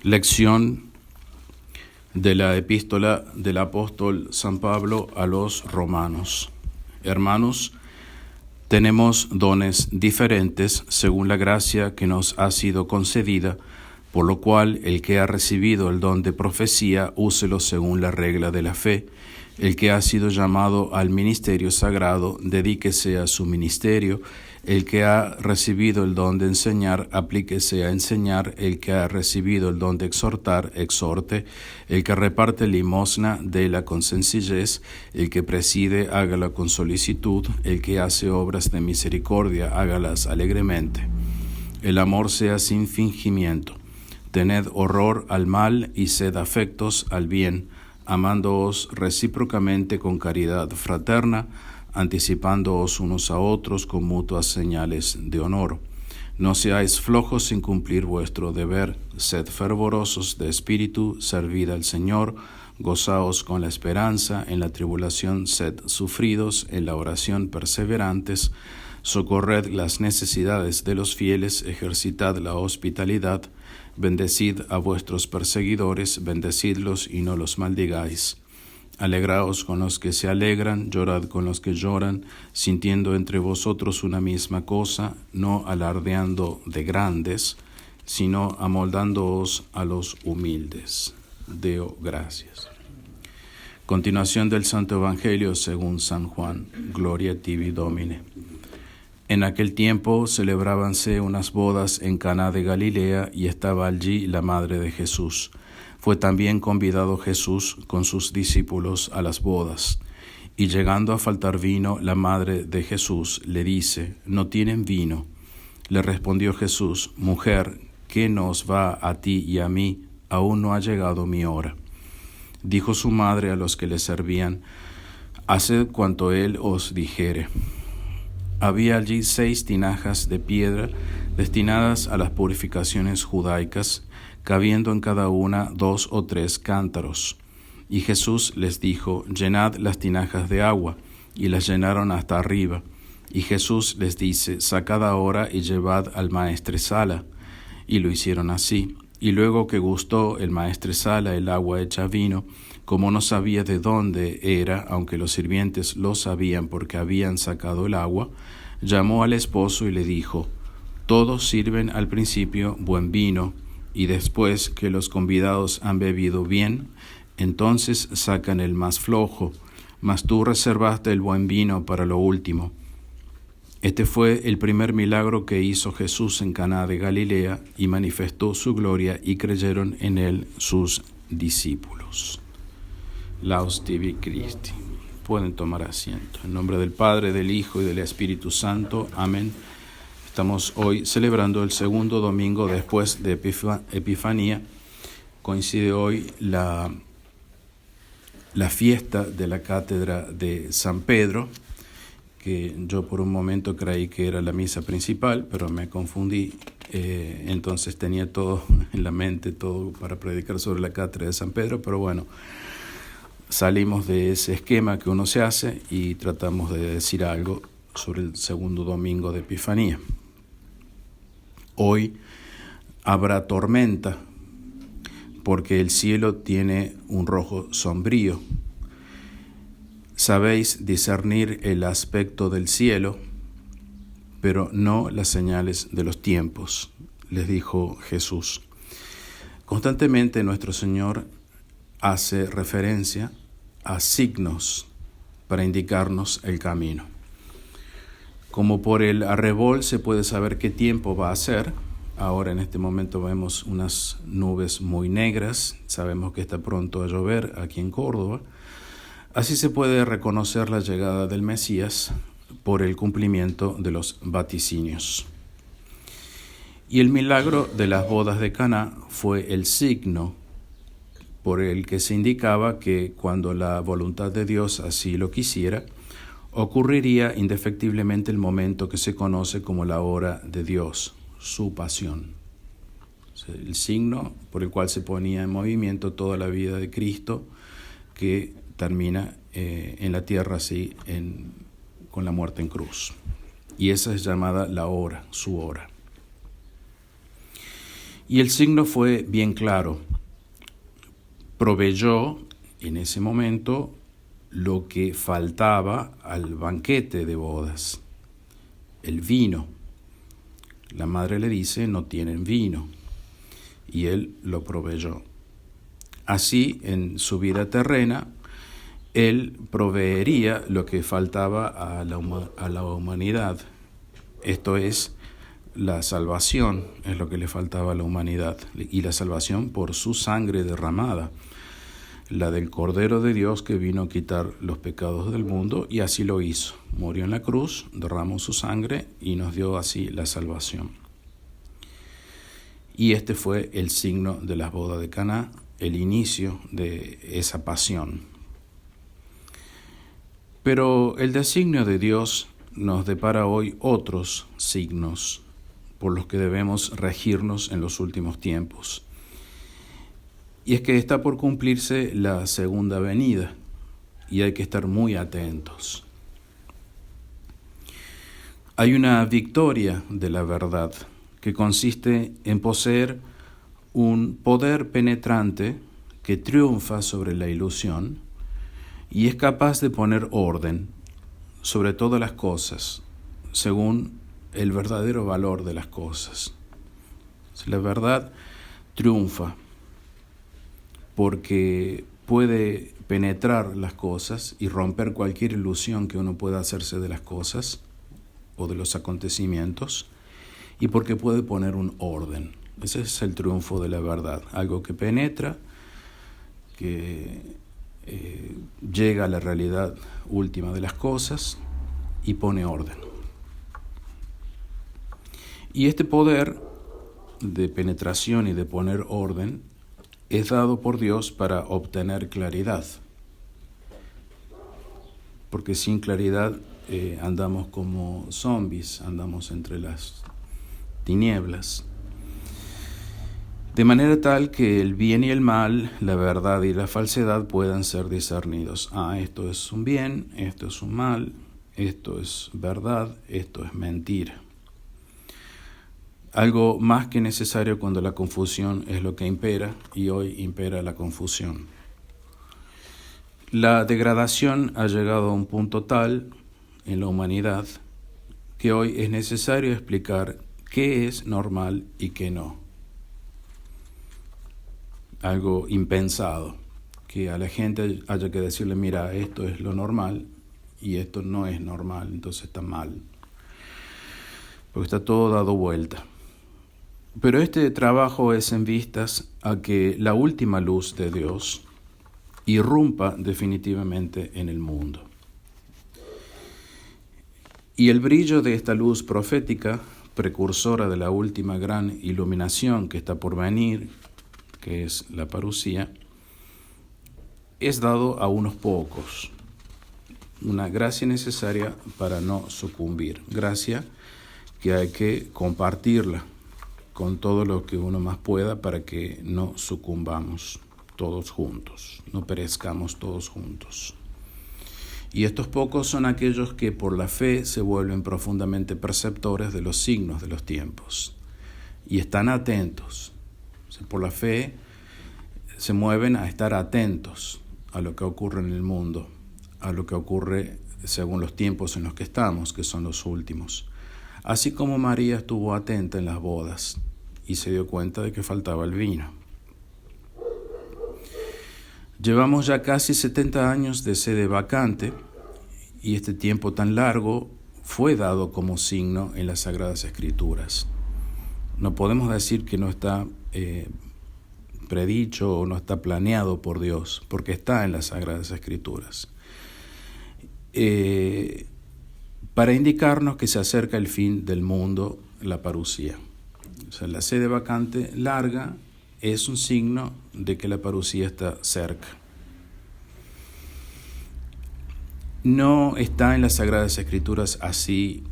Lección de la epístola del apóstol San Pablo a los romanos. Hermanos, tenemos dones diferentes según la gracia que nos ha sido concedida, por lo cual el que ha recibido el don de profecía, úselo según la regla de la fe. El que ha sido llamado al ministerio sagrado, dedíquese a su ministerio. El que ha recibido el don de enseñar, aplíquese a enseñar. El que ha recibido el don de exhortar, exhorte. El que reparte limosna, déla con sencillez. El que preside, hágala con solicitud. El que hace obras de misericordia, hágalas alegremente. El amor sea sin fingimiento. Tened horror al mal y sed afectos al bien, amándoos recíprocamente con caridad fraterna, anticipándoos unos a otros con mutuas señales de honor. No seáis flojos en cumplir vuestro deber, sed fervorosos de espíritu, servid al Señor, gozaos con la esperanza, en la tribulación sed sufridos, en la oración perseverantes, socorred las necesidades de los fieles, ejercitad la hospitalidad, bendecid a vuestros perseguidores, bendecidlos y no los maldigáis. Alegraos con los que se alegran, llorad con los que lloran, sintiendo entre vosotros una misma cosa, no alardeando de grandes, sino amoldándoos a los humildes. Deo gracias. Continuación del Santo Evangelio según San Juan. Gloria a ti, Domine. En aquel tiempo celebrábanse unas bodas en Caná de Galilea y estaba allí la madre de Jesús. Fue también convidado Jesús con sus discípulos a las bodas. Y llegando a faltar vino, la madre de Jesús le dice: «¿No tienen vino?». Le respondió Jesús: «Mujer, ¿qué nos va a ti y a mí? Aún no ha llegado mi hora». Dijo su madre a los que le servían: «Haced cuanto él os dijere». Había allí 6 tinajas de piedra destinadas a las purificaciones judaicas, cabiendo en cada una 2 o 3 cántaros. Y Jesús les dijo: «Llenad las tinajas de agua», y las llenaron hasta arriba. Y Jesús les dice: «Sacad ahora y llevad al maestresala». Y lo hicieron así. Y luego que gustó el maestresala el agua hecha vino, como no sabía de dónde era, aunque los sirvientes lo sabían porque habían sacado el agua, llamó al esposo y le dijo: «Todos sirven al principio buen vino, y después que los convidados han bebido bien, entonces sacan el más flojo, mas tú reservaste el buen vino para lo último». Este fue el primer milagro que hizo Jesús en Caná de Galilea y manifestó su gloria, y creyeron en él sus discípulos. Laus tibi Christi. Pueden tomar asiento. En nombre del Padre, del Hijo y del Espíritu Santo. Amén. Estamos hoy celebrando el segundo domingo después de Epifanía. Coincide hoy la fiesta de la cátedra de San Pedro, que yo por un momento creí que era la misa principal, pero me confundí. Entonces tenía todo en la mente, todo para predicar sobre la cátedra de San Pedro, pero bueno, salimos de ese esquema que uno se hace y tratamos de decir algo sobre el segundo domingo de Epifanía. Hoy habrá tormenta porque el cielo tiene un rojo sombrío. Sabéis discernir el aspecto del cielo, pero no las señales de los tiempos, les dijo Jesús. Constantemente nuestro Señor hace referencia a signos para indicarnos el camino. Como por el arrebol se puede saber qué tiempo va a ser. Ahora en este momento vemos unas nubes muy negras, sabemos que está pronto a llover aquí en Córdoba. Así se puede reconocer la llegada del Mesías por el cumplimiento de los vaticinios. Y el milagro de las bodas de Caná fue el signo por el que se indicaba que cuando la voluntad de Dios así lo quisiera, ocurriría indefectiblemente el momento que se conoce como la hora de Dios, su pasión. El signo por el cual se ponía en movimiento toda la vida de Cristo, que termina en la tierra así, con la muerte en cruz. Y esa es llamada la hora, su hora. Y el signo fue bien claro. Proveyó en ese momento lo que faltaba al banquete de bodas, el vino. La madre le dice, no tienen vino, y él lo proveyó. Así, en su vida terrena, él proveería lo que faltaba a la humanidad. Esto es, la salvación es lo que le faltaba a la humanidad, y la salvación por su sangre derramada, la del Cordero de Dios que vino a quitar los pecados del mundo, y así lo hizo. Murió en la cruz, derramó su sangre y nos dio así la salvación. Y este fue el signo de las bodas de Caná, el inicio de esa pasión. Pero el designio de Dios nos depara hoy otros signos por los que debemos regirnos en los últimos tiempos. Y es que está por cumplirse la segunda venida y hay que estar muy atentos. Hay una victoria de la verdad que consiste en poseer un poder penetrante que triunfa sobre la ilusión y es capaz de poner orden sobre todas las cosas según el verdadero valor de las cosas. La verdad triunfa porque puede penetrar las cosas y romper cualquier ilusión que uno pueda hacerse de las cosas o de los acontecimientos, y porque puede poner un orden. Ese es el triunfo de la verdad, algo que penetra, que llega a la realidad última de las cosas y pone orden. Y este poder de penetración y de poner orden es dado por Dios para obtener claridad, porque sin claridad andamos como zombies, andamos entre las tinieblas, de manera tal que el bien y el mal, la verdad y la falsedad puedan ser discernidos. Esto es un bien, esto es un mal, esto es verdad, esto es mentira. Algo más que necesario cuando la confusión es lo que impera, y hoy impera la confusión. La degradación ha llegado a un punto tal en la humanidad que hoy es necesario explicar qué es normal y qué no. Algo impensado, que a la gente haya que decirle, mira, esto es lo normal y esto no es normal, entonces está mal, porque está todo dado vuelta. Pero este trabajo es en vistas a que la última luz de Dios irrumpa definitivamente en el mundo. Y el brillo de esta luz profética, precursora de la última gran iluminación que está por venir, que es la parusía, es dado a unos pocos. Una gracia necesaria para no sucumbir. Gracia que hay que compartirla con todo lo que uno más pueda para que no sucumbamos todos juntos, no perezcamos todos juntos. Y estos pocos son aquellos que por la fe se vuelven profundamente perceptores de los signos de los tiempos y están atentos. Por la fe se mueven a estar atentos a lo que ocurre en el mundo, a lo que ocurre según los tiempos en los que estamos, que son los últimos. Así como María estuvo atenta en las bodas y se dio cuenta de que faltaba el vino. Llevamos ya casi 70 años de sede vacante y este tiempo tan largo fue dado como signo en las Sagradas Escrituras. No podemos decir que no está predicho o no está planeado por Dios, porque está en las Sagradas Escrituras. Para indicarnos que se acerca el fin del mundo, la parusía. O sea, la sede vacante larga es un signo de que la parusía está cerca. No está en las Sagradas Escrituras así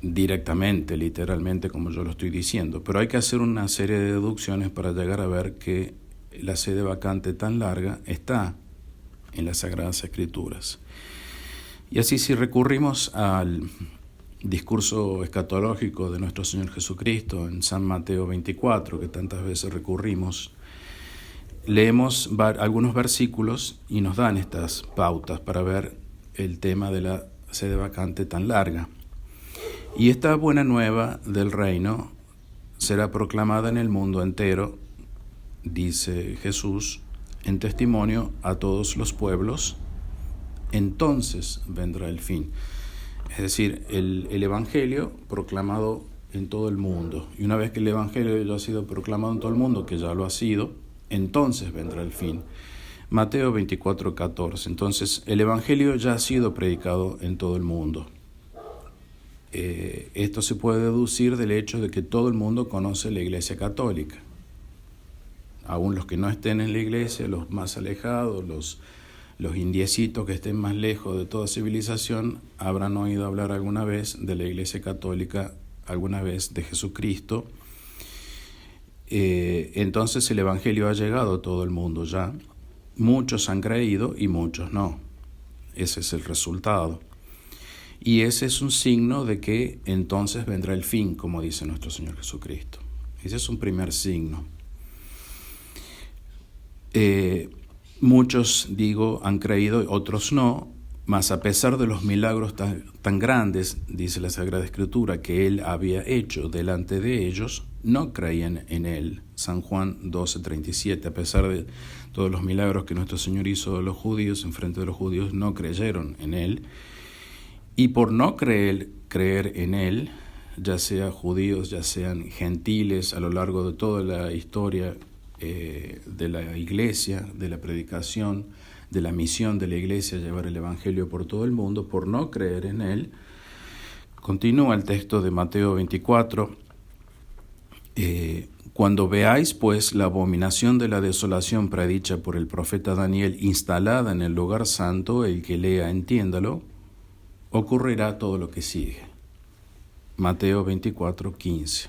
directamente, literalmente, como yo lo estoy diciendo, pero hay que hacer una serie de deducciones para llegar a ver que la sede vacante tan larga está en las Sagradas Escrituras. Y así, si recurrimos al discurso escatológico de nuestro Señor Jesucristo en San Mateo 24, que tantas veces recurrimos, leemos algunos versículos y nos dan estas pautas para ver el tema de la sede vacante tan larga. Y esta buena nueva del reino será proclamada en el mundo entero, dice Jesús, en testimonio a todos los pueblos, entonces vendrá el fin. Es decir, el Evangelio proclamado en todo el mundo. Y una vez que el Evangelio ya ha sido proclamado en todo el mundo, que ya lo ha sido, entonces vendrá el fin. Mateo 24:14. Entonces, el Evangelio ya ha sido predicado en todo el mundo. Esto se puede deducir del hecho de que todo el mundo conoce la Iglesia Católica. Aún los que no estén en la Iglesia, los más alejados, los indiecitos que estén más lejos de toda civilización, habrán oído hablar alguna vez de la Iglesia Católica, alguna vez de Jesucristo. Entonces el Evangelio ha llegado a todo el mundo ya. Muchos han creído y muchos no. Ese es el resultado. Y ese es un signo de que entonces vendrá el fin, como dice nuestro Señor Jesucristo. Ese es un primer signo. Muchos, han creído, otros no, mas a pesar de los milagros tan grandes, dice la Sagrada Escritura, que Él había hecho delante de ellos, no creían en Él. San Juan 12:37, a pesar de todos los milagros que nuestro Señor hizo de los judíos, en frente de los judíos, no creyeron en Él. Y por no creer en Él, ya sea judíos, ya sean gentiles, a lo largo de toda la historia de la Iglesia, de la predicación, de la misión de la Iglesia, llevar el Evangelio por todo el mundo, por no creer en Él. Continúa el texto de Mateo 24. Cuando veáis, pues, la abominación de la desolación predicha por el profeta Daniel instalada en el lugar santo, el que lea entiéndalo, ocurrirá todo lo que sigue. Mateo 24:15.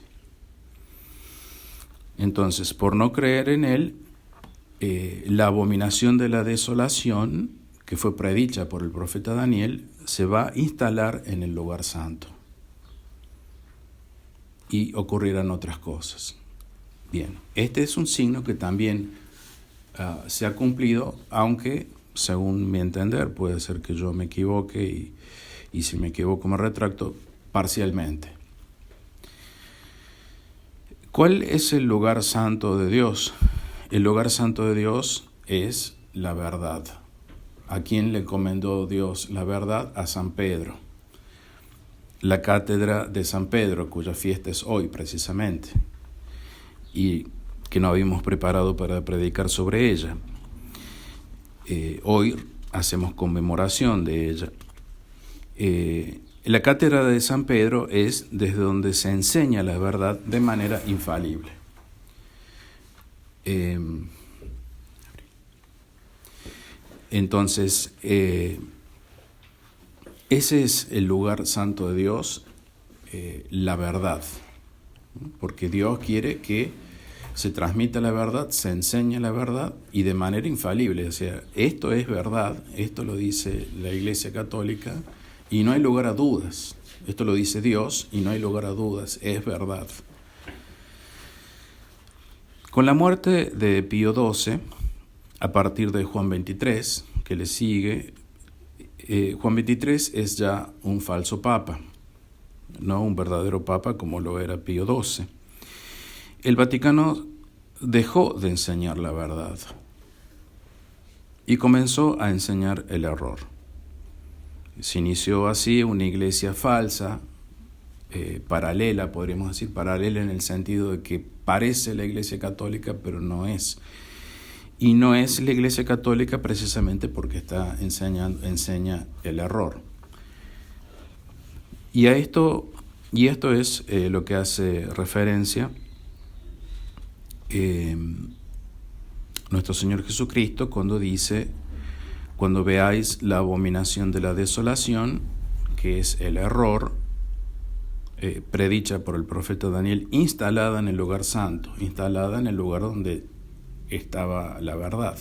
Entonces, por no creer en Él, la abominación de la desolación, que fue predicha por el profeta Daniel, se va a instalar en el lugar santo. Y ocurrirán otras cosas. Bien, este es un signo que también se ha cumplido, aunque, según mi entender, puede ser que yo me equivoque y si me equivoco me retracto, parcialmente. ¿Cuál es el lugar santo de Dios? El lugar santo de Dios es la verdad. ¿A quién le encomendó Dios la verdad? A San Pedro. La cátedra de San Pedro, cuya fiesta es hoy precisamente, y que no habíamos preparado para predicar sobre ella. Hoy hacemos conmemoración de ella. La cátedra de San Pedro es desde donde se enseña la verdad de manera infalible. Entonces, ese es el lugar santo de Dios, la verdad, porque Dios quiere que se transmita la verdad, se enseñe la verdad y de manera infalible. O sea, esto es verdad, esto lo dice la Iglesia Católica y no hay lugar a dudas. Esto lo dice Dios y no hay lugar a dudas, es verdad. Con la muerte de Pío XII, a partir de Juan XXIII, que le sigue, Juan XXIII es ya un falso papa, no un verdadero papa como lo era Pío XII. El Vaticano dejó de enseñar la verdad y comenzó a enseñar el error. Se inició así una iglesia falsa, paralela, podríamos decir, paralela en el sentido de que parece la Iglesia Católica, pero no es. Y no es la Iglesia Católica precisamente porque enseña el error. Y esto es lo que hace referencia nuestro Señor Jesucristo cuando dice: cuando veáis la abominación de la desolación, que es el error, predicha por el profeta Daniel, instalada en el lugar santo, instalada en el lugar donde estaba la verdad.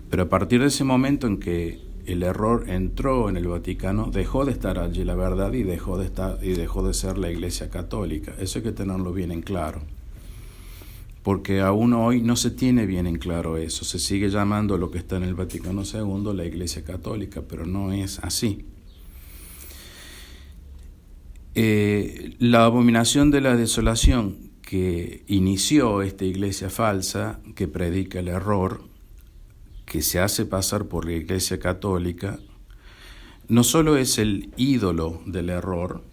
Pero a partir de ese momento en que el error entró en el Vaticano, dejó de estar allí la verdad y dejó de ser la Iglesia Católica. Eso hay que tenerlo bien en claro. Porque aún hoy no se tiene bien en claro eso. Se sigue llamando lo que está en el Vaticano II la Iglesia Católica, pero no es así. La abominación de la desolación que inició esta iglesia falsa, que predica el error, que se hace pasar por la Iglesia Católica, no solo es el ídolo del error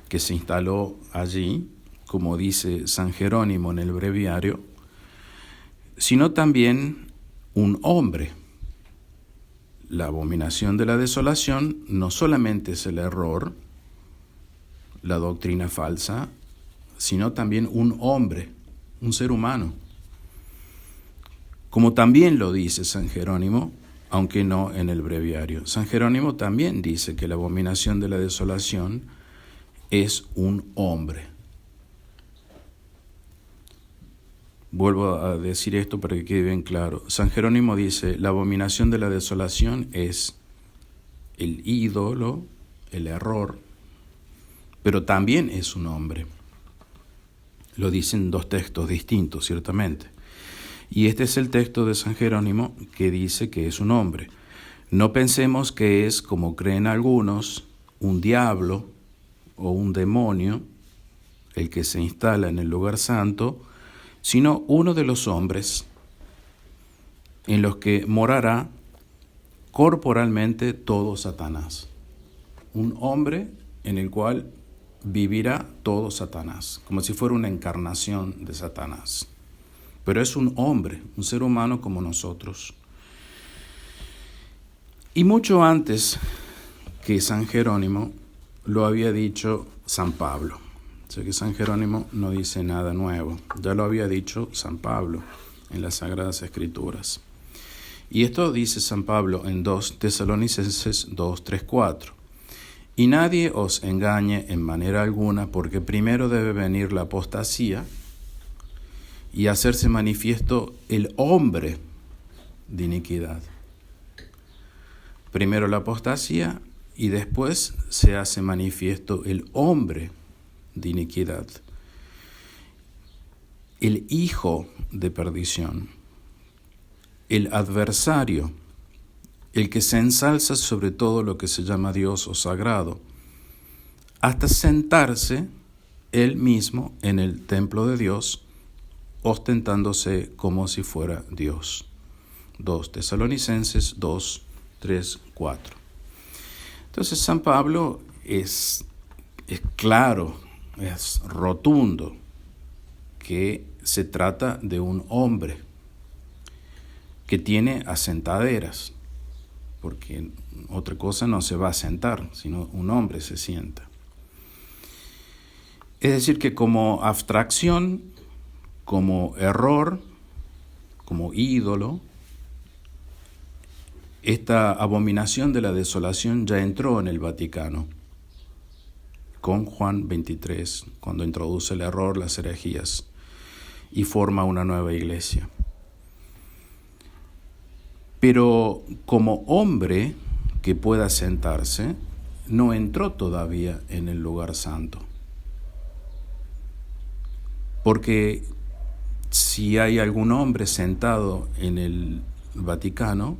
que se instaló allí, como dice San Jerónimo en el breviario, sino también un hombre. La abominación de la desolación no solamente es el error, la doctrina falsa, sino también un hombre, un ser humano. Como también lo dice San Jerónimo, aunque no en el breviario. San Jerónimo también dice que la abominación de la desolación es un hombre. Vuelvo a decir esto para que quede bien claro. San Jerónimo dice, la abominación de la desolación es el ídolo, el error, pero también es un hombre. Lo dicen dos textos distintos, ciertamente. Y este es el texto de San Jerónimo que dice que es un hombre. No pensemos que es, como creen algunos, un diablo o un demonio, el que se instala en el lugar santo, sino uno de los hombres en los que morará corporalmente todo Satanás. Un hombre en el cual vivirá todo Satanás, como si fuera una encarnación de Satanás. Pero es un hombre, un ser humano como nosotros. Y mucho antes que San Jerónimo lo había dicho San Pablo. O sea que San Jerónimo no dice nada nuevo. Ya lo había dicho San Pablo en las Sagradas Escrituras. Y esto dice San Pablo en 2 Tesalonicenses 2, 3, 4. Y nadie os engañe en manera alguna, porque primero debe venir la apostasía y hacerse manifiesto el hombre de iniquidad. Primero la apostasía y después se hace manifiesto el hombre de iniquidad, el hijo de perdición, el adversario, el que se ensalza sobre todo lo que se llama Dios o sagrado, hasta sentarse él mismo en el templo de Dios, ostentándose como si fuera Dios. 2 Tesalonicenses 2, 3, 4. Entonces San Pablo es claro, es rotundo, que se trata de un hombre que tiene asentaderas, porque otra cosa no se va a sentar, sino un hombre se sienta. Es decir, que como abstracción, como error, como ídolo, esta abominación de la desolación ya entró en el Vaticano con Juan 23, cuando introduce el error, las herejías, y forma una nueva iglesia. Pero como hombre que pueda sentarse, no entró todavía en el lugar santo. Porque si hay algún hombre sentado en el Vaticano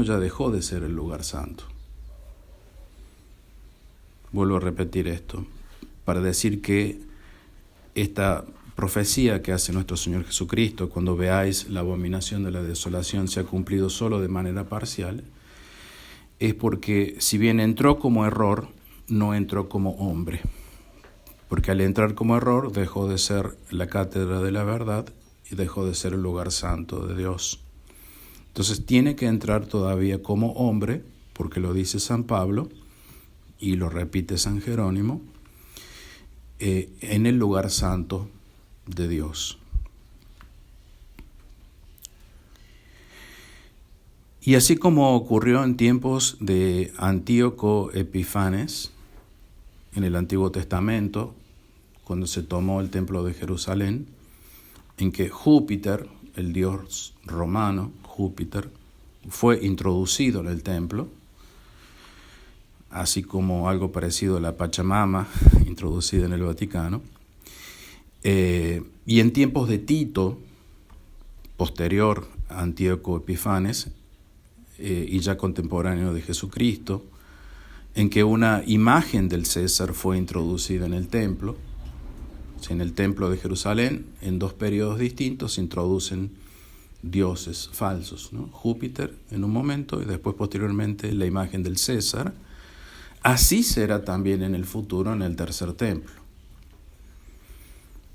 ya dejó de ser el lugar santo. Vuelvo a repetir esto, para decir que esta profecía que hace nuestro Señor Jesucristo, cuando veáis la abominación de la desolación se ha cumplido solo de manera parcial, es porque si bien entró como error, no entró como hombre. Porque al entrar como error dejó de ser la cátedra de la verdad y dejó de ser el lugar santo de Dios. Entonces tiene que entrar todavía como hombre, porque lo dice San Pablo y lo repite San Jerónimo, en el lugar santo de Dios. Y así como ocurrió en tiempos de Antíoco Epifanes, en el Antiguo Testamento, cuando se tomó el templo de Jerusalén, en que Júpiter, el dios romano, Júpiter, fue introducido en el templo, así como algo parecido a la Pachamama, introducida en el Vaticano. Y en tiempos de Tito, posterior a Antíoco Epifanes, y ya contemporáneo de Jesucristo, en que una imagen del César fue introducida en el templo. En el templo de Jerusalén, en dos periodos distintos, se introducen dioses falsos, ¿no? Júpiter en un momento y después posteriormente la imagen del César. Así será también en el futuro en el tercer templo.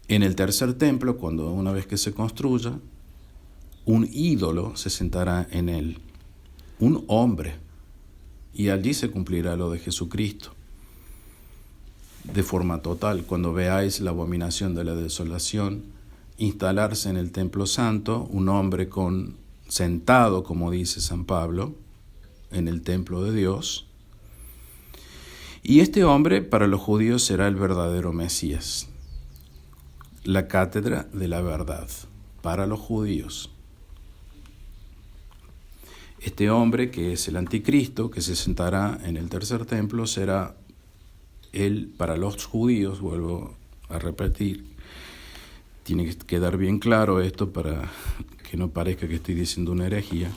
En el tercer templo, cuando una vez que se construya, un ídolo se sentará en él, un hombre, y allí se cumplirá lo de Jesucristo. De forma total, cuando veáis la abominación de la desolación instalarse en el templo santo, un hombre sentado, como dice San Pablo, en el templo de Dios, y este hombre para los judíos será el verdadero Mesías, la cátedra de la verdad para los judíos. Este hombre, que es el anticristo, que se sentará en el tercer templo, será él para los judíos. Vuelvo a repetir, tiene que quedar bien claro esto para que no parezca que estoy diciendo una herejía.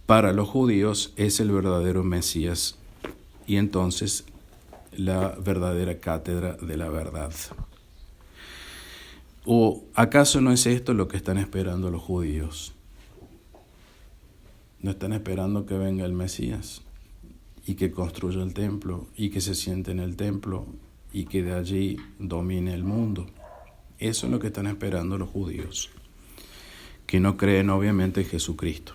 Para los judíos es el verdadero Mesías y entonces la verdadera cátedra de la verdad. ¿O acaso no es esto lo que están esperando los judíos? ¿No están esperando que venga el Mesías y que construya el templo y que se siente en el templo y que de allí domine el mundo? Eso es lo que están esperando los judíos, que no creen obviamente en Jesucristo.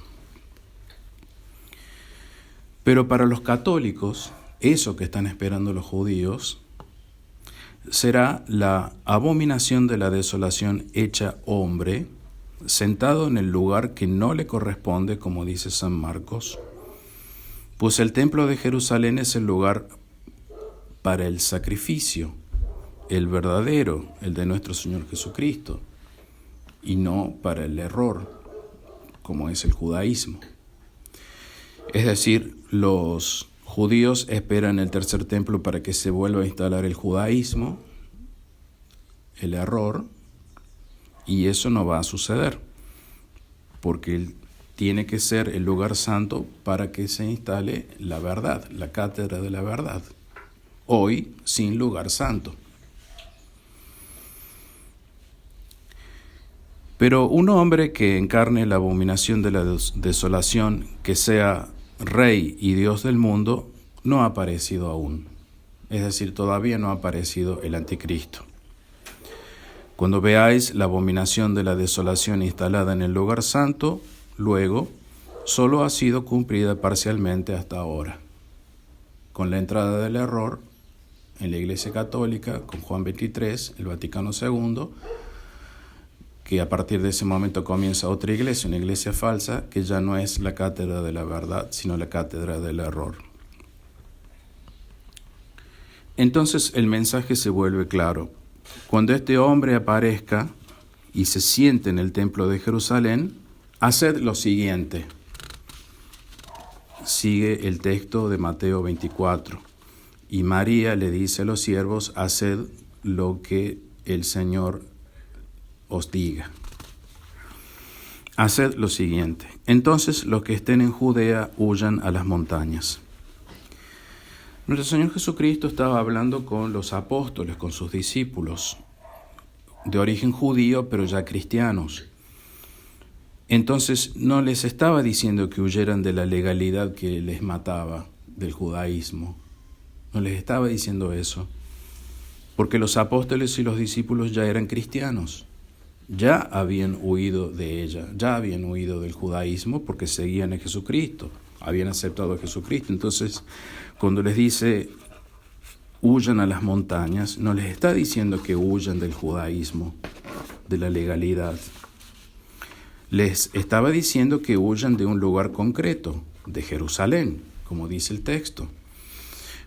Pero para los católicos, eso que están esperando los judíos será la abominación de la desolación hecha hombre, sentado en el lugar que no le corresponde, como dice San Marcos, pues el templo de Jerusalén es el lugar para el sacrificio, el verdadero, el de nuestro Señor Jesucristo, y no para el error, como es el judaísmo. Es decir, los judíos esperan el tercer templo para que se vuelva a instalar el judaísmo, el error, y eso no va a suceder, porque tiene que ser el lugar santo para que se instale la verdad, la cátedra de la verdad. Hoy, sin lugar santo. Pero un hombre que encarne la abominación de la desolación, que sea Rey y Dios del mundo, no ha aparecido aún. Es decir, todavía no ha aparecido el anticristo. Cuando veáis la abominación de la desolación instalada en el lugar santo, luego, solo ha sido cumplida parcialmente hasta ahora. Con la entrada del error en la Iglesia Católica, con Juan XXIII, el Vaticano II, que a partir de ese momento comienza otra iglesia, una iglesia falsa, que ya no es la cátedra de la verdad, sino la cátedra del error. Entonces el mensaje se vuelve claro. Cuando este hombre aparezca y se siente en el templo de Jerusalén, haced lo siguiente. Sigue el texto de Mateo 24. Y María le dice a los siervos, haced lo que el Señor os diga. Haced lo siguiente. Entonces los que estén en Judea huyan a las montañas. Nuestro Señor Jesucristo estaba hablando con los apóstoles, con sus discípulos, de origen judío, pero ya cristianos. Entonces no les estaba diciendo que huyeran de la legalidad que les mataba, del judaísmo. No les estaba diciendo eso, porque los apóstoles y los discípulos ya eran cristianos. Ya habían huido de ella, ya habían huido del judaísmo porque seguían a Jesucristo, habían aceptado a Jesucristo. Entonces, cuando les dice huyan a las montañas, no les está diciendo que huyan del judaísmo, de la legalidad. Les estaba diciendo que huyan de un lugar concreto, de Jerusalén, como dice el texto.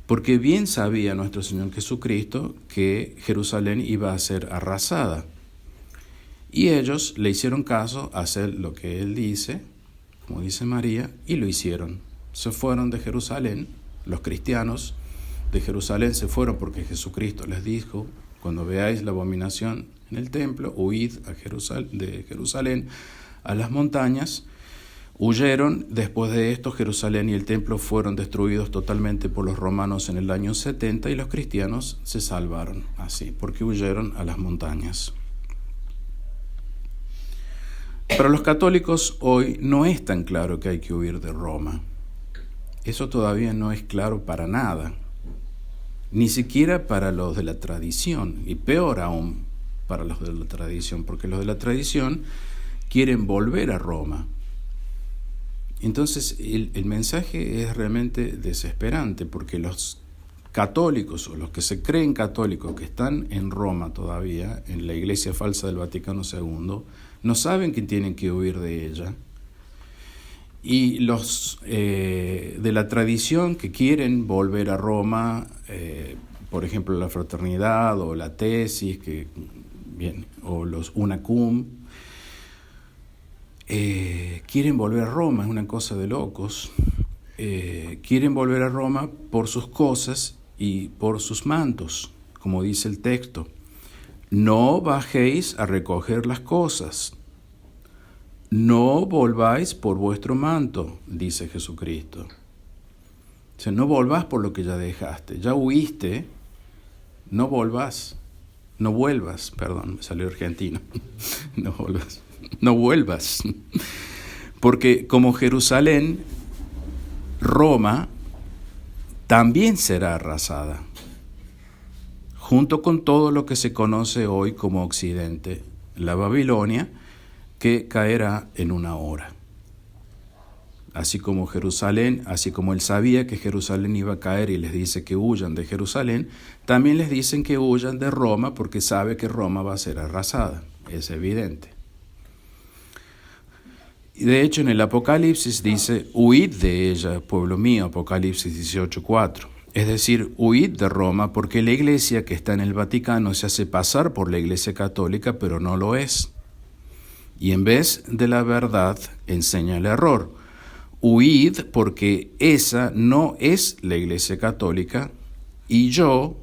Porque bien sabía nuestro Señor Jesucristo que Jerusalén iba a ser arrasada. Y ellos le hicieron caso a hacer lo que Él dice, como dice María, y lo hicieron. Se fueron de Jerusalén, los cristianos de Jerusalén se fueron porque Jesucristo les dijo: cuando veáis la abominación en el templo, huid de Jerusalén a las montañas. Huyeron. Después de esto, Jerusalén y el templo fueron destruidos totalmente por los romanos en el año 70 y los cristianos se salvaron así, porque huyeron a las montañas. Para los católicos hoy no es tan claro que hay que huir de Roma. Eso todavía no es claro para nada, ni siquiera para los de la tradición, y peor aún para los de la tradición, porque los de la tradición quieren volver a Roma. Entonces el mensaje es realmente desesperante, porque los católicos o los que se creen católicos que están en Roma todavía, en la iglesia falsa del Vaticano II, no saben que tienen que huir de ella. Y los de la tradición que quieren volver a Roma, por ejemplo la fraternidad o la tesis, o los unacum, quieren volver a Roma, es una cosa de locos. Quieren volver a Roma por sus cosas y por sus mantos, como dice el texto. No bajéis a recoger las cosas. No volváis por vuestro manto, dice Jesucristo. O sea, no volvás por lo que ya dejaste. Ya huiste, no vuelvas, me salió argentino. No vuelvas. Porque como Jerusalén, Roma también será arrasada, junto con todo lo que se conoce hoy como Occidente, la Babilonia, que caerá en una hora. Así como él sabía que Jerusalén iba a caer y les dice que huyan de Jerusalén, también les dicen que huyan de Roma porque sabe que Roma va a ser arrasada. Es evidente. Y de hecho en el Apocalipsis dice: huid de ella, pueblo mío, Apocalipsis 18:4. Es decir, huid de Roma porque la iglesia que está en el Vaticano se hace pasar por la iglesia católica, pero no lo es. Y en vez de la verdad, enseña el error. Huid porque esa no es la iglesia católica y yo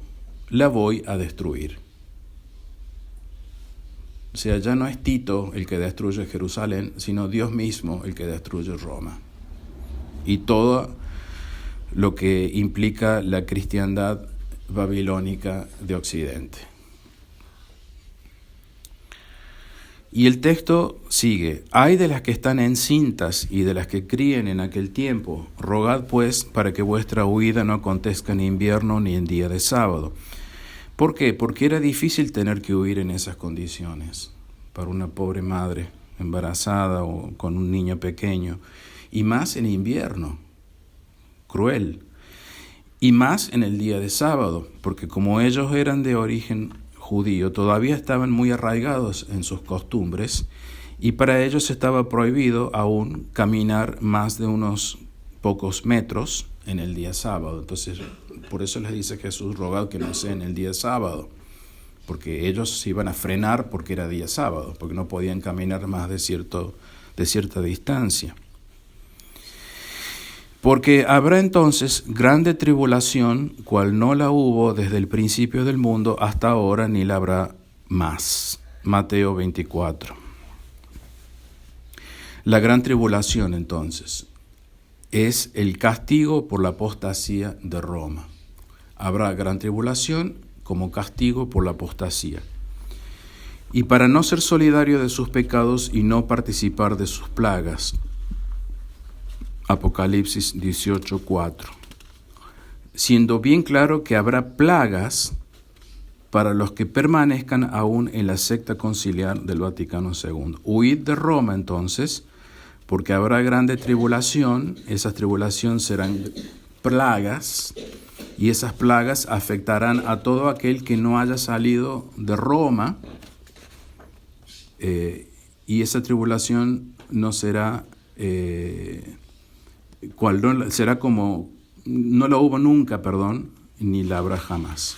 la voy a destruir. O sea, ya no es Tito el que destruye Jerusalén, sino Dios mismo el que destruye Roma. Y todo lo que implica la cristiandad babilónica de Occidente. Y el texto sigue: ay de las que están encintas y de las que críen en aquel tiempo, rogad pues para que vuestra huida no acontezca en invierno ni en día de sábado. ¿Por qué? Porque era difícil tener que huir en esas condiciones para una pobre madre embarazada o con un niño pequeño, y más en invierno, cruel, y más en el día de sábado, porque como ellos eran de origen judío, todavía estaban muy arraigados en sus costumbres y para ellos estaba prohibido aún caminar más de unos pocos metros en el día sábado. Entonces, por eso les dice Jesús: rogad que no sea en el día sábado, porque ellos se iban a frenar porque era día sábado, porque no podían caminar más de cierta distancia. Porque habrá entonces grande tribulación, cual no la hubo desde el principio del mundo hasta ahora, ni la habrá más. Mateo 24. La gran tribulación, entonces, es el castigo por la apostasía de Roma. Habrá gran tribulación como castigo por la apostasía. Y para no ser solidario de sus pecados y no participar de sus plagas. Apocalipsis 18:4. Siendo bien claro que habrá plagas para los que permanezcan aún en la secta conciliar del Vaticano II. Huid de Roma entonces, porque habrá grande tribulación. Esas tribulaciones serán plagas, y esas plagas afectarán a todo aquel que no haya salido de Roma, y esa tribulación no será será como no la hubo nunca, ni la habrá jamás.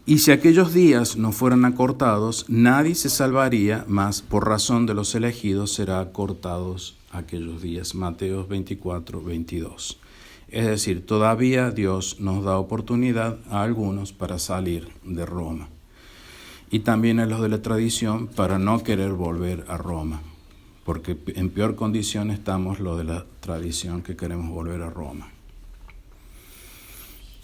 Y si aquellos días no fueran acortados, nadie se salvaría, mas por razón de los elegidos será acortados aquellos días. Mateo 24, 22. Es decir, todavía Dios nos da oportunidad a algunos para salir de Roma. Y también a los de la tradición para no querer volver a Roma. Porque en peor condición estamos los de la tradición que queremos volver a Roma.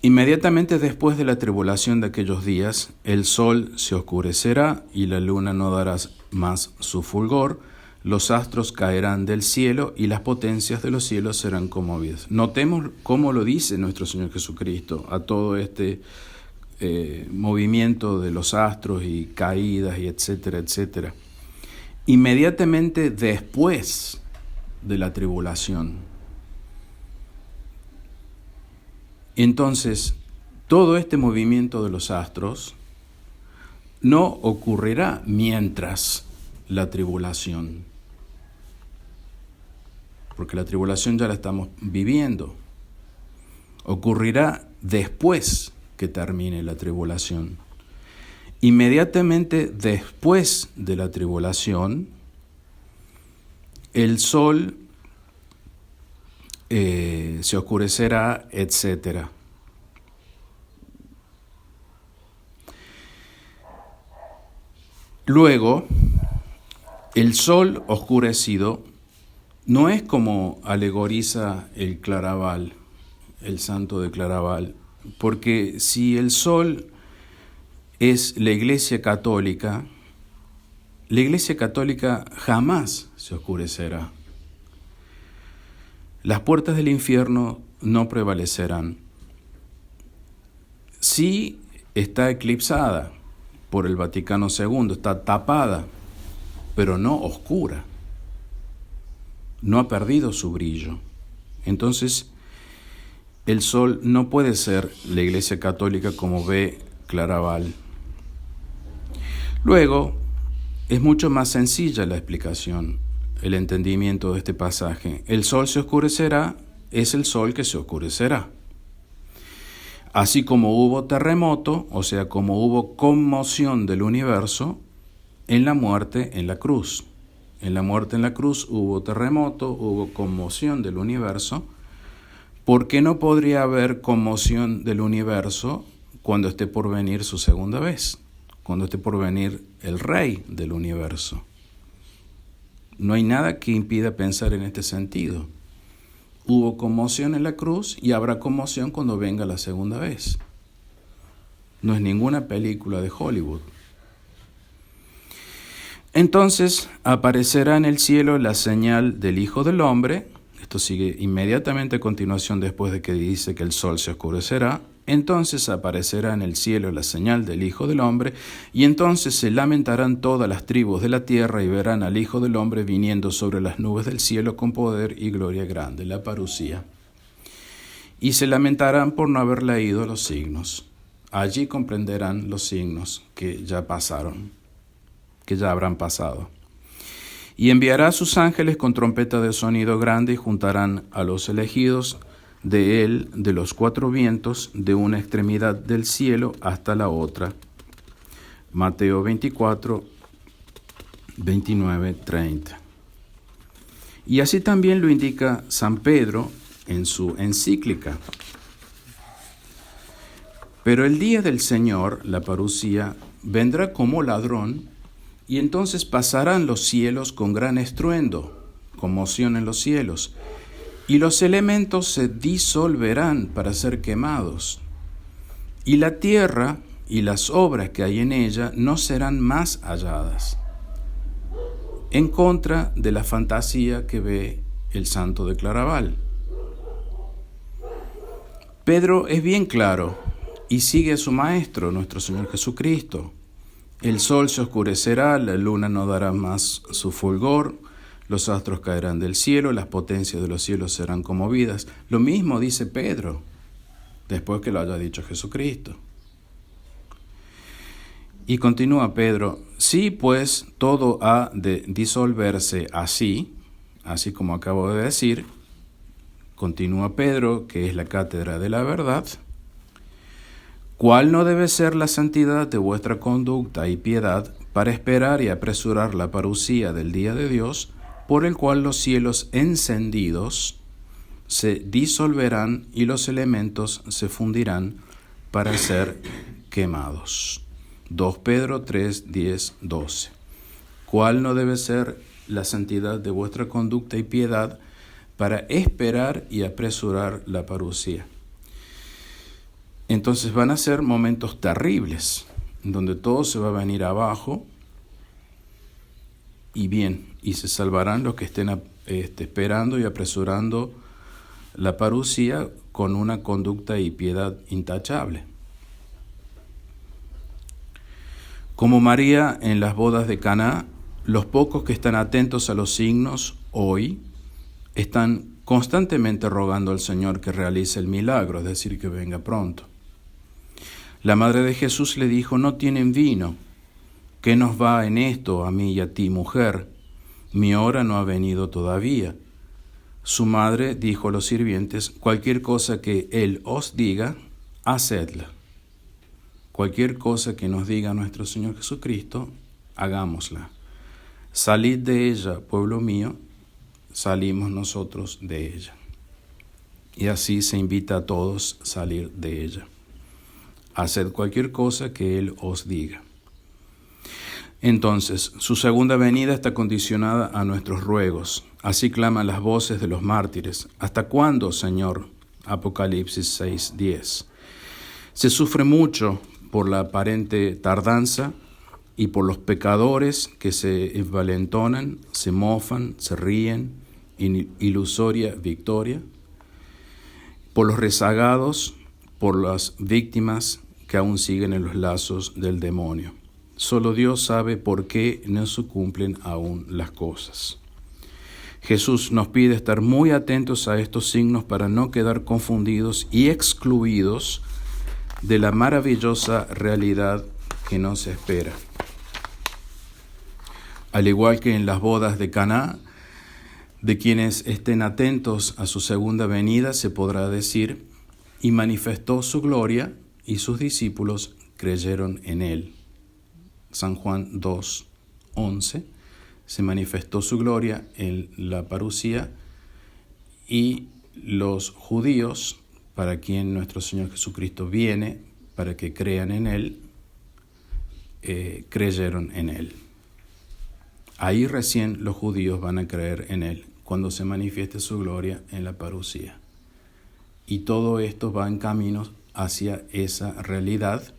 Inmediatamente después de la tribulación de aquellos días, el sol se oscurecerá y la luna no dará más su fulgor, los astros caerán del cielo y las potencias de los cielos serán conmovidas. Notemos cómo lo dice nuestro Señor Jesucristo a todo este movimiento de los astros y caídas y etcétera, etcétera. Inmediatamente después de la tribulación. Entonces, todo este movimiento de los astros no ocurrirá mientras la tribulación, porque la tribulación ya la estamos viviendo. Ocurrirá después que termine la tribulación. Inmediatamente después de la tribulación, el sol se oscurecerá, etc. Luego, el sol oscurecido no es como alegoriza el Claraval, el santo de Claraval, porque si el sol es la Iglesia Católica jamás se oscurecerá. Las puertas del infierno no prevalecerán. Sí está eclipsada por el Vaticano II, está tapada, pero no oscura. No ha perdido su brillo. Entonces, el sol no puede ser la Iglesia Católica como ve Claraval. Luego, es mucho más sencilla la explicación, el entendimiento de este pasaje. El sol se oscurecerá, es el sol que se oscurecerá. Así como hubo terremoto, o sea, como hubo conmoción del universo, en la muerte en la cruz. En la muerte en la cruz hubo terremoto, hubo conmoción del universo. ¿Por qué no podría haber conmoción del universo cuando esté por venir su segunda vez? Cuando esté por venir el Rey del universo. No hay nada que impida pensar en este sentido. Hubo conmoción en la cruz y habrá conmoción cuando venga la segunda vez. No es ninguna película de Hollywood. Entonces aparecerá en el cielo la señal del Hijo del Hombre. Esto sigue inmediatamente a continuación después de que dice que el sol se oscurecerá. Entonces aparecerá en el cielo la señal del Hijo del Hombre, y entonces se lamentarán todas las tribus de la tierra y verán al Hijo del Hombre viniendo sobre las nubes del cielo con poder y gloria grande, la parusía. Y se lamentarán por no haber leído los signos. Allí comprenderán los signos que ya pasaron, que ya habrán pasado. Y enviará a sus ángeles con trompeta de sonido grande y juntarán a los elegidos de él, de los cuatro vientos, de una extremidad del cielo hasta la otra. Mateo 24, 29, 30. Y así también lo indica San Pedro en su encíclica. Pero el día del Señor, la parusía, vendrá como ladrón, y entonces pasarán los cielos con gran estruendo, conmoción en los cielos, y los elementos se disolverán para ser quemados, y la tierra y las obras que hay en ella no serán más halladas, en contra de la fantasía que ve el santo de Claraval. Pedro es bien claro y sigue a su maestro, nuestro Señor Jesucristo. El sol se oscurecerá, la luna no dará más su fulgor, los astros caerán del cielo, las potencias de los cielos serán conmovidas. Lo mismo dice Pedro, después que lo haya dicho Jesucristo. Y continúa Pedro, sí, pues todo ha de disolverse así como acabo de decir. Continúa Pedro, que es la cátedra de la verdad. ¿Cuál no debe ser la santidad de vuestra conducta y piedad para esperar y apresurar la parucía del día de Dios, por el cual los cielos encendidos se disolverán y los elementos se fundirán para ser quemados? 2 Pedro 3, 10, 12. ¿Cuál no debe ser la santidad de vuestra conducta y piedad para esperar y apresurar la parucía? Entonces van a ser momentos terribles, donde todo se va a venir abajo y bien, y se salvarán los que estén esperando y apresurando la parucía con una conducta y piedad intachable. Como María en las bodas de Caná, los pocos que están atentos a los signos hoy están constantemente rogando al Señor que realice el milagro, es decir, que venga pronto. La madre de Jesús le dijo: no tienen vino. ¿Qué nos va en esto a mí y a ti, mujer? Mi hora no ha venido todavía. Su madre dijo a los sirvientes: cualquier cosa que Él os diga, hacedla. Cualquier cosa que nos diga nuestro Señor Jesucristo, hagámosla. Salid de ella, pueblo mío, salimos nosotros de ella. Y así se invita a todos a salir de ella. Haced cualquier cosa que Él os diga. Entonces, su segunda venida está condicionada a nuestros ruegos. Así claman las voces de los mártires. ¿Hasta cuándo, Señor? Apocalipsis 6, 10. Se sufre mucho por la aparente tardanza y por los pecadores que se envalentonan, se mofan, se ríen, ilusoria victoria, por los rezagados, por las víctimas que aún siguen en los lazos del demonio. Solo Dios sabe por qué no se cumplen aún las cosas. Jesús nos pide estar muy atentos a estos signos para no quedar confundidos y excluidos de la maravillosa realidad que nos espera. Al igual que en las bodas de Caná, de quienes estén atentos a su segunda venida se podrá decir: y manifestó su gloria, y sus discípulos creyeron en él. San Juan 2, 11. Se manifestó su gloria en la parucía, y los judíos, para quien nuestro Señor Jesucristo viene, para que crean en él, creyeron en él. Ahí recién los judíos van a creer en él, cuando se manifieste su gloria en la parucía. Y todo esto va en camino hacia esa realidad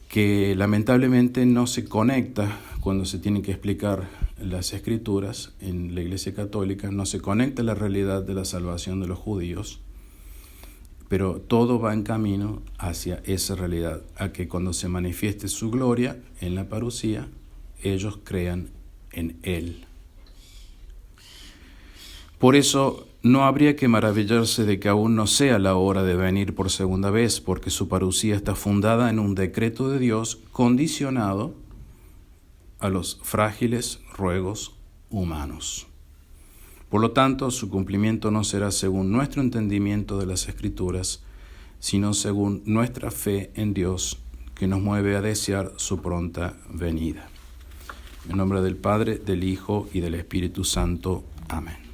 que lamentablemente no se conecta cuando se tienen que explicar las Escrituras en la Iglesia Católica, no se conecta la realidad de la salvación de los judíos, pero todo va en camino hacia esa realidad, a que cuando se manifieste su gloria en la parucía, ellos crean en Él. Por eso no habría que maravillarse de que aún no sea la hora de venir por segunda vez, porque su parucía está fundada en un decreto de Dios condicionado a los frágiles ruegos humanos. Por lo tanto, su cumplimiento no será según nuestro entendimiento de las Escrituras, sino según nuestra fe en Dios, que nos mueve a desear su pronta venida. En nombre del Padre, del Hijo y del Espíritu Santo. Amén.